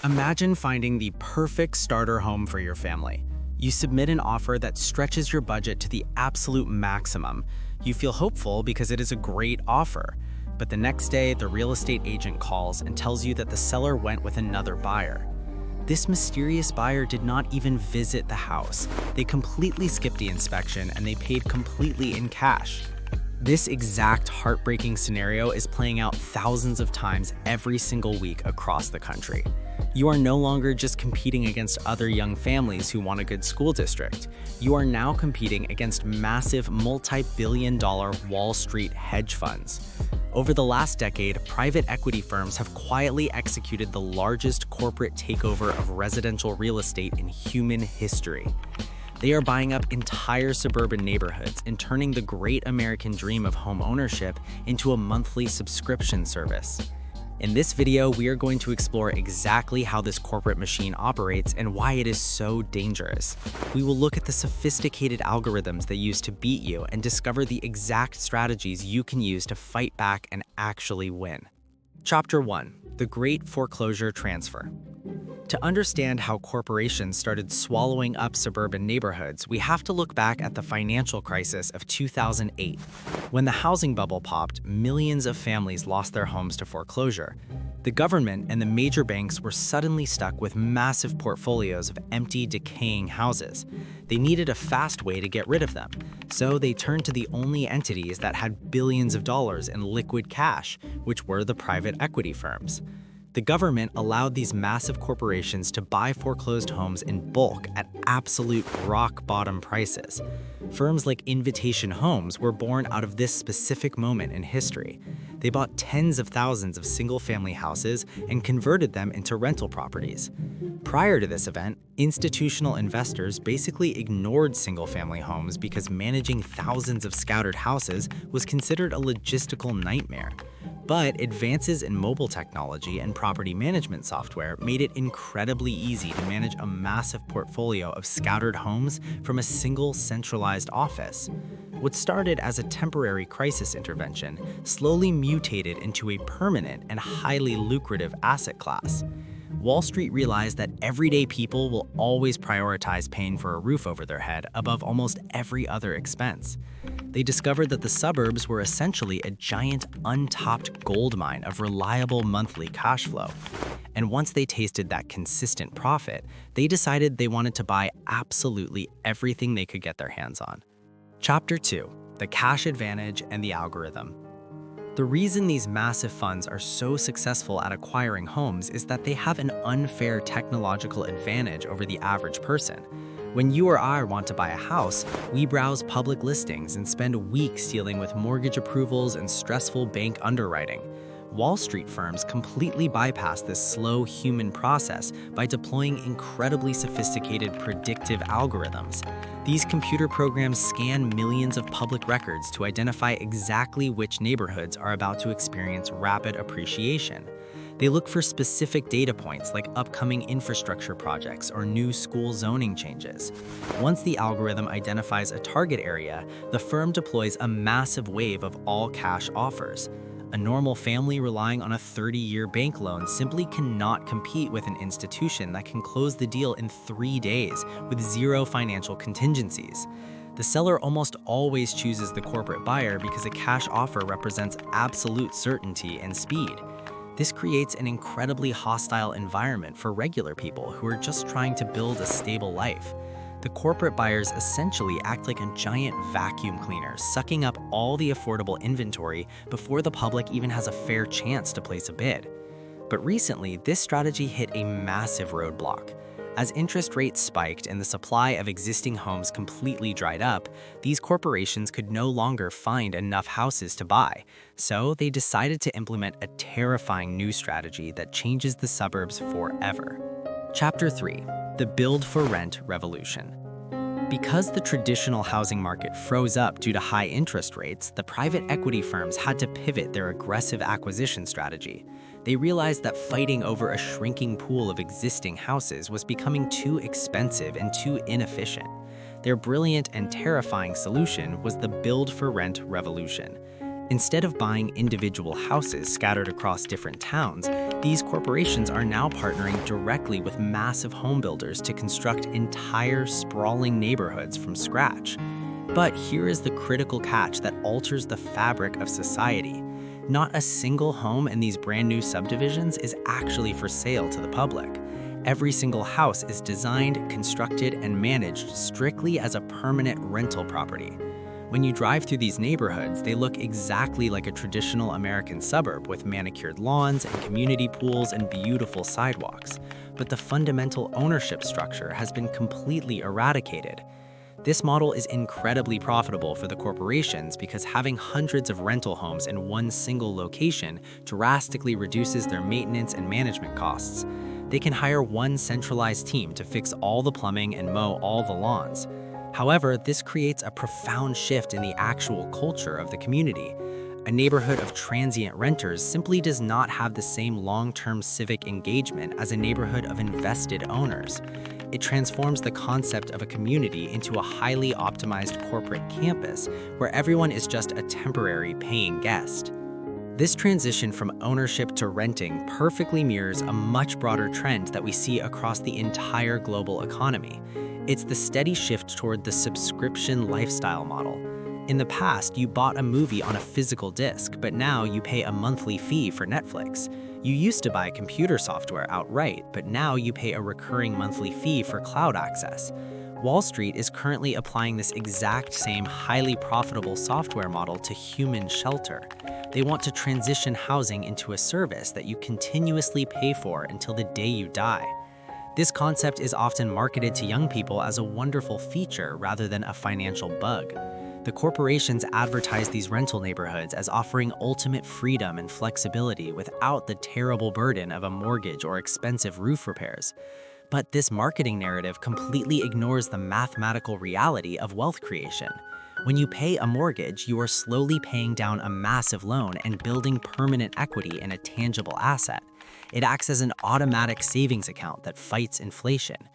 Imagine finding the perfect starter home for your family. You submit an offer that stretches your budget to the absolute maximum. You feel hopeful because it is a great offer. But the next day, the real estate agent calls and tells you that the seller went with another buyer. This mysterious buyer did not even visit the house. They completely skipped the inspection and they paid completely in cash. This exact heartbreaking scenario is playing out thousands of times every single week across the country. You are no longer just competing against other young families who want a good school district. You are now competing against massive multi-billion-dollar Wall Street hedge funds. Over the last decade, private equity firms have quietly executed the largest corporate takeover of residential real estate in human history. They are buying up entire suburban neighborhoods and turning the great American dream of home ownership into a monthly subscription service. In this video, we are going to explore exactly how this corporate machine operates and why it is so dangerous. We will look at the sophisticated algorithms they use to beat you and discover the exact strategies you can use to fight back and actually win. Chapter 1: The Great Foreclosure Transfer. To understand how corporations started swallowing up suburban neighborhoods, we have to look back at the financial crisis of 2008. When the housing bubble popped, millions of families lost their homes to foreclosure. The government and the major banks were suddenly stuck with massive portfolios of empty, decaying houses. They needed a fast way to get rid of them, so they turned to the only entities that had billions of dollars in liquid cash, which were the private equity firms. The government allowed these massive corporations to buy foreclosed homes in bulk at absolute rock-bottom prices. Firms like Invitation Homes were born out of this specific moment in history. They bought tens of thousands of single-family houses and converted them into rental properties. Prior to this event, institutional investors basically ignored single-family homes because managing thousands of scattered houses was considered a logistical nightmare. But advances in mobile technology and property management software made it incredibly easy to manage a massive portfolio of scattered homes from a single centralized office. What started as a temporary crisis intervention slowly mutated into a permanent and highly lucrative asset class. Wall Street realized that everyday people will always prioritize paying for a roof over their head above almost every other expense. They discovered that the suburbs were essentially a giant untapped gold mine of reliable monthly cash flow. And once they tasted that consistent profit, they decided they wanted to buy absolutely everything they could get their hands on. Chapter 2: The Cash Advantage and the Algorithm. The reason these massive funds are so successful at acquiring homes is that they have an unfair technological advantage over the average person. When you or I want to buy a house, we browse public listings and spend weeks dealing with mortgage approvals and stressful bank underwriting. Wall Street firms completely bypass this slow human process by deploying incredibly sophisticated predictive algorithms. These computer programs scan millions of public records to identify exactly which neighborhoods are about to experience rapid appreciation. They look for specific data points like upcoming infrastructure projects or new school zoning changes. Once the algorithm identifies a target area, the firm deploys a massive wave of all-cash offers. A normal family relying on a 30-year bank loan simply cannot compete with an institution that can close the deal in 3 days with zero financial contingencies. The seller almost always chooses the corporate buyer because a cash offer represents absolute certainty and speed. This creates an incredibly hostile environment for regular people who are just trying to build a stable life. The corporate buyers essentially act like a giant vacuum cleaner, sucking up all the affordable inventory before the public even has a fair chance to place a bid. But recently, this strategy hit a massive roadblock. As interest rates spiked and the supply of existing homes completely dried up, these corporations could no longer find enough houses to buy. So they decided to implement a terrifying new strategy that changes the suburbs forever. Chapter 3: The Build-for-Rent Revolution. Because the traditional housing market froze up due to high interest rates, the private equity firms had to pivot their aggressive acquisition strategy. They realized that fighting over a shrinking pool of existing houses was becoming too expensive and too inefficient. Their brilliant and terrifying solution was the build-for-rent revolution. Instead of buying individual houses scattered across different towns, these corporations are now partnering directly with massive home builders to construct entire sprawling neighborhoods from scratch. But here is the critical catch that alters the fabric of society. Not a single home in these brand new subdivisions is actually for sale to the public. Every single house is designed, constructed, and managed strictly as a permanent rental property. When you drive through these neighborhoods, they look exactly like a traditional American suburb with manicured lawns and community pools and beautiful sidewalks. But the fundamental ownership structure has been completely eradicated. This model is incredibly profitable for the corporations because having hundreds of rental homes in one single location drastically reduces their maintenance and management costs. They can hire one centralized team to fix all the plumbing and mow all the lawns. However, this creates a profound shift in the actual culture of the community. A neighborhood of transient renters simply does not have the same long-term civic engagement as a neighborhood of invested owners. It transforms the concept of a community into a highly optimized corporate campus where everyone is just a temporary paying guest. This transition from ownership to renting perfectly mirrors a much broader trend that we see across the entire global economy. It's the steady shift toward the subscription lifestyle model. In the past, you bought a movie on a physical disc, but now you pay a monthly fee for Netflix. You used to buy computer software outright, but now you pay a recurring monthly fee for cloud access. Wall Street is currently applying this exact same highly profitable software model to human shelter. They want to transition housing into a service that you continuously pay for until the day you die. This concept is often marketed to young people as a wonderful feature rather than a financial bug. The corporations advertise these rental neighborhoods as offering ultimate freedom and flexibility without the terrible burden of a mortgage or expensive roof repairs. But this marketing narrative completely ignores the mathematical reality of wealth creation. When you pay a mortgage, you are slowly paying down a massive loan and building permanent equity in a tangible asset. It acts as an automatic savings account that fights inflation.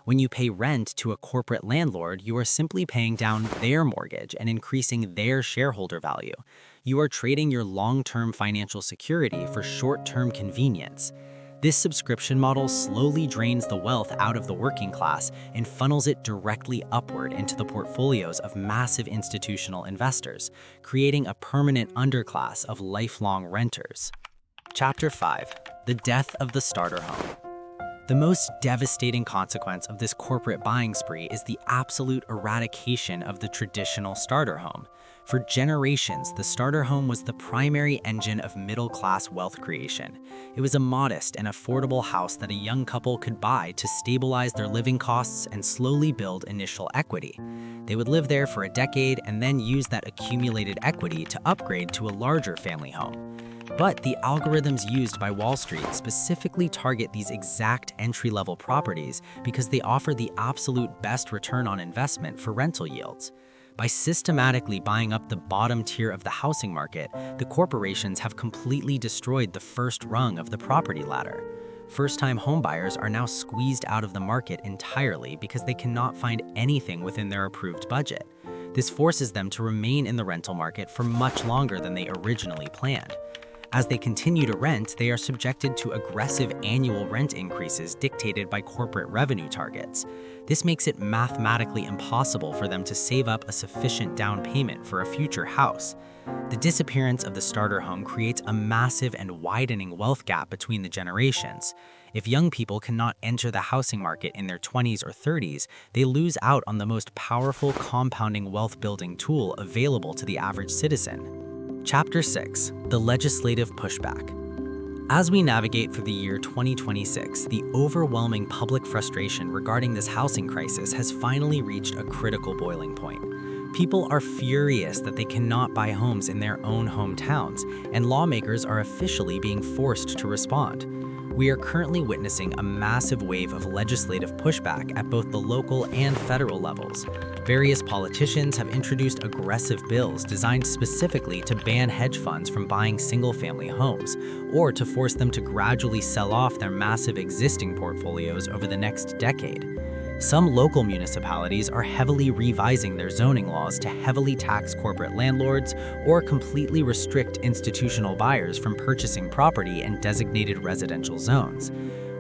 When you pay rent to a corporate landlord, you are simply paying down their mortgage and increasing their shareholder value. You are trading your long-term financial security for short-term convenience. This subscription model slowly drains the wealth out of the working class and funnels it directly upward into the portfolios of massive institutional investors, creating a permanent underclass of lifelong renters. Chapter 5. The Death of the Starter Home. The most devastating consequence of this corporate buying spree is the absolute eradication of the traditional starter home. For generations, the starter home was the primary engine of middle-class wealth creation. It was a modest and affordable house that a young couple could buy to stabilize their living costs and slowly build initial equity. They would live there for a decade and then use that accumulated equity to upgrade to a larger family home. But the algorithms used by Wall Street specifically target these exact entry-level properties because they offer the absolute best return on investment for rental yields. By systematically buying up the bottom tier of the housing market, the corporations have completely destroyed the first rung of the property ladder. First-time homebuyers are now squeezed out of the market entirely because they cannot find anything within their approved budget. This forces them to remain in the rental market for much longer than they originally planned. As they continue to rent, they are subjected to aggressive annual rent increases dictated by corporate revenue targets. This makes it mathematically impossible for them to save up a sufficient down payment for a future house. The disappearance of the starter home creates a massive and widening wealth gap between the generations. If young people cannot enter the housing market in their 20s or 30s, they lose out on the most powerful compounding wealth-building tool available to the average citizen. Chapter 6. The Legislative Pushback. As we navigate through the year 2026, the overwhelming public frustration regarding this housing crisis has finally reached a critical boiling point. People are furious that they cannot buy homes in their own hometowns, and lawmakers are officially being forced to respond. We are currently witnessing a massive wave of legislative pushback at both the local and federal levels. Various politicians have introduced aggressive bills designed specifically to ban hedge funds from buying single-family homes, or to force them to gradually sell off their massive existing portfolios over the next decade. Some local municipalities are heavily revising their zoning laws to heavily tax corporate landlords or completely restrict institutional buyers from purchasing property in designated residential zones.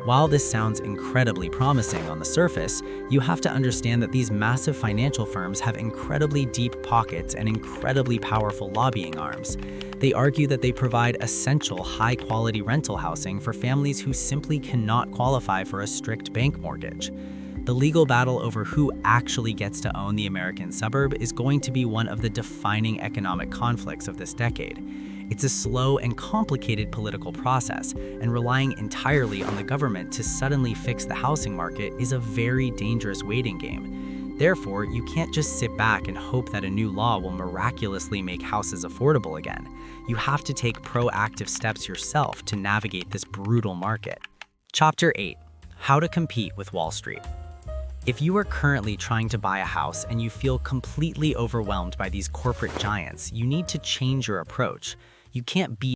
While this sounds incredibly promising on the surface, you have to understand that these massive financial firms have incredibly deep pockets and incredibly powerful lobbying arms. They argue that they provide essential, high-quality rental housing for families who simply cannot qualify for a strict bank mortgage. The legal battle over who actually gets to own the American suburb is going to be one of the defining economic conflicts of this decade. It's a slow and complicated political process, and relying entirely on the government to suddenly fix the housing market is a very dangerous waiting game. Therefore, you can't just sit back and hope that a new law will miraculously make houses affordable again. You have to take proactive steps yourself to navigate this brutal market. Chapter 8: How to Compete with Wall Street. If you are currently trying to buy a house and you feel completely overwhelmed by these corporate giants, you need to change your approach. You can't be